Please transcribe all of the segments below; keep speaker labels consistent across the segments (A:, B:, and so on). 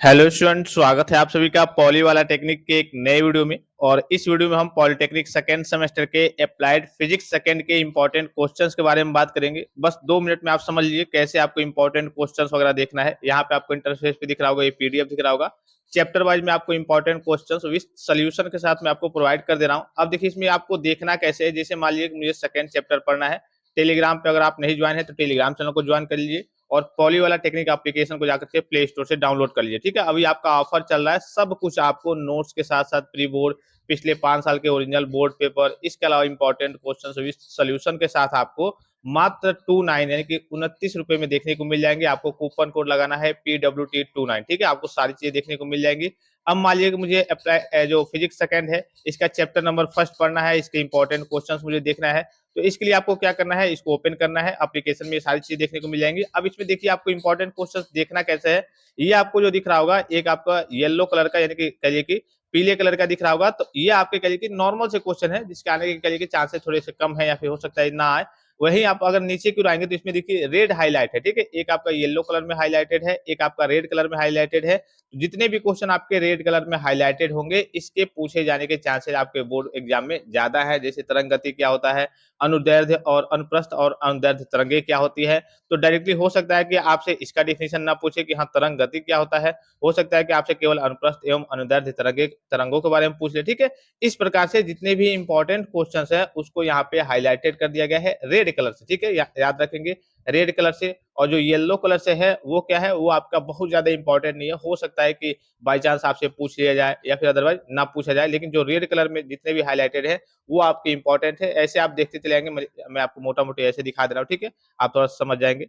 A: Hello student, स्वागत है आप सभी का पॉली वाला टेक्निक के एक नए वीडियो में। और इस वीडियो में हम पॉलिटेक्निक सेकेंड सेमेस्टर के अप्लाइड फिजिक्स सेकेंड के इंपॉर्टेंट क्वेश्चंस के बारे में बात करेंगे। बस 2 मिनट में आप समझ लीजिए कैसे आपको इंपॉर्टेंट क्वेश्चंस वगैरह देखना है। यहाँ पे आपको इंटरफेस पे दिख रहा होगा, ये पीडीएफ दिख रहा होगा। चैप्टर वाइज में आपको इंपॉर्टेंट क्वेश्चंस विद सोल्यूशन के साथ मैं आपको प्रोवाइड कर दे रहा हूँ। अब देखिए इसमें आपको देखना कैसे है। जैसे मान लीजिए मुझे सेकेंड चैप्टर पढ़ना है, टेलीग्राम पे अगर आप नहीं ज्वाइन है तो टेलीग्राम चैनल को ज्वाइन कर लीजिए और पॉली वाला टेक्निक एप्लीकेशन को जाकर के प्ले स्टोर से डाउनलोड कर लीजिए। ठीक है, अभी आपका ऑफर चल रहा है, सब कुछ आपको नोट्स के साथ साथ प्री बोर्ड, पिछले 5 साल के ओरिजिनल बोर्ड पेपर, इसके अलावा इंपॉर्टेंट क्वेश्चन विद सोल्यूशन के साथ आपको मात्र 29 यानी कि 29 रुपए में देखने को मिल जाएंगे। आपको कूपन कोड लगाना है PWT29। ठीक है, आपको सारी चीजें देखने को मिल जाएंगी। अब मान लीजिए कि मुझे अप्लाई जो फिजिक्स सेकंड है इसका चैप्टर नंबर फर्स्ट पढ़ना है, इसके इंपॉर्टेंट क्वेश्चंस मुझे देखना है। तो इसके लिए आपको क्या करना है, इसको ओपन करना है, एप्लीकेशन में ये सारी चीजें देखने को मिल जाएंगी। अब इसमें देखिए आपको इंपॉर्टेंट क्वेश्चन देखना कैसे है। ये आपको जो दिख रहा होगा, एक आपका येलो कलर का यानी कि कहिए कि पीले कलर का दिख रहा होगा, तो ये आपके कहिए कि नॉर्मल से क्वेश्चन है जिसके आने के कहिए कि चांसेस थोड़े से कम है या फिर हो सकता है ना आए। वहीं आप अगर नीचे की ओर आएंगे तो इसमें देखिए रेड हाईलाइट है। ठीक है, एक आपका येलो कलर में हाईलाइटेड है, एक आपका रेड कलर में हाईलाइटेड है। जितने भी क्वेश्चन आपके रेड कलर में हाईलाइटेड होंगे इसके पूछे जाने के चांसेस आपके बोर्ड एग्जाम में ज्यादा है। जैसे तरंग गति क्या होता है, अनुदैर्ध्य और अनुप्रस्थ और अनुदैर्ध्य तरंगे क्या होती है। तो डायरेक्टली हो सकता है कि आपसे इसका डिफिनेशन ना पूछे कि हाँ तरंग गति क्या होता है, हो सकता है कि आपसे केवल अनुप्रस्थ एवं अनुदैर्ध्य तरंगे तरंगों के बारे में पूछ ले। ठीक है, इस प्रकार से जितने भी इंपॉर्टेंट क्वेश्चंस है उसको यहाँ पे हाईलाइटेड कर दिया गया है रेड कलर से। ठीक है, याद रखेंगे रेड कलर से। और जो येलो कलर से है वो क्या है, वो आपका बहुत ज्यादा इंपॉर्टेंट नहीं है। हो सकता है कि बाई चांस आपसे पूछ लिया जाए या फिर अदरवाइज ना पूछा जाए, लेकिन जो रेड कलर में जितने भी हाईलाइटेड है वो आपके इंपॉर्टेंट है। ऐसे आप देखते चले जाएंगे, मैं आपको मोटा मोटी ऐसे दिखा दे रहा हूँ। ठीक है, आप थोड़ा समझ जाएंगे।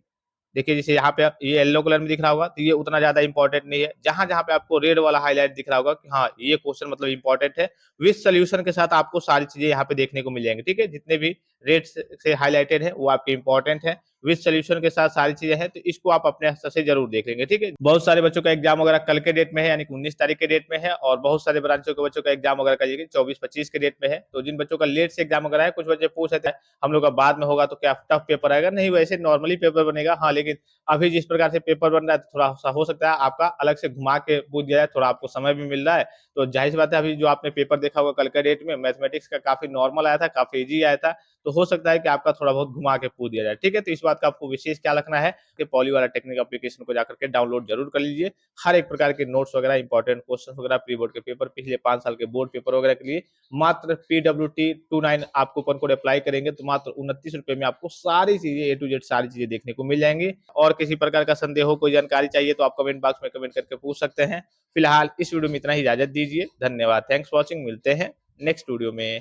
A: देखिए जैसे यहाँ पे ये येलो कलर में दिख रहा होगा तो ये उतना ज्यादा इंपॉर्टेंट नहीं है। जहां जहां पे आपको रेड वाला हाईलाइट दिख रहा होगा कि हाँ ये क्वेश्चन मतलब इंपॉर्टेंट है, विद सोल्यूशन के साथ आपको सारी चीजें यहाँ पे देखने को मिल जाएंगी। ठीक है, जितने भी रेड से हाईलाइटेड है वो आपके इंपॉर्टेंट है, विद सोल्यूशन के साथ सारी चीजें हैं। तो इसको आप अपने हिसाब से जरूर देख लेंगे। ठीक है, बहुत सारे बच्चों का एग्जाम वगैरह कल के डेट में है यानी कि 19 तारीख के डेट में है, और बहुत सारे ब्रांचों के बच्चों का एग्जाम वगैरह का 24-25 के डेट में है। तो जिन बच्चों का लेट से एग्जाम वगैरह है, कुछ बच्चे पूछ रहे थे हम लोग का बाद में होगा तो क्या टफ पेपर आएगा, नहीं वैसे नॉर्मली पेपर बनेगा। हाँ लेकिन अभी जिस प्रकार से पेपर बन रहा है थोड़ा सा हो सकता है आपका अलग से घुमा के पूछ दिया जाए, थोड़ा आपको समय भी मिल रहा है। तो जाहिर सी बात है अभी जो आपने पेपर देखा होगा कल के डेट में मैथमेटिक्स का काफी नॉर्मल आया था, काफी इजी आया था। तो हो सकता है कि आपका थोड़ा बहुत घुमा के पूछ दिया जाए। ठीक है, तो इस बात का आपको विशेष क्या रखना है कि पॉली वाला टेक्निक एप्लीकेशन को जाकर के डाउनलोड जरूर कर लीजिए। हर एक प्रकार के नोट्स वगैरह, इंपॉर्टेंट क्वेश्चन वगैरह, प्री बोर्ड के पेपर, पिछले 5 साल के बोर्ड पेपर वगैरह के लिए मात्र PWT29 आप कूपन कोड अप्लाई करेंगे तो मात्र 29 रुपए में आपको सारी चीजें A to Z सारी चीजें देखने को मिल जाएंगी। और किसी प्रकार का संदेह हो, कोई जानकारी चाहिए तो आप कमेंट बॉक्स में कमेंट करके पूछ सकते हैं। फिलहाल इस वीडियो में इतना ही, इजाजत दीजिए। धन्यवाद, थैंक्स फॉर वॉचिंग। मिलते हैं नेक्स्ट वीडियो में।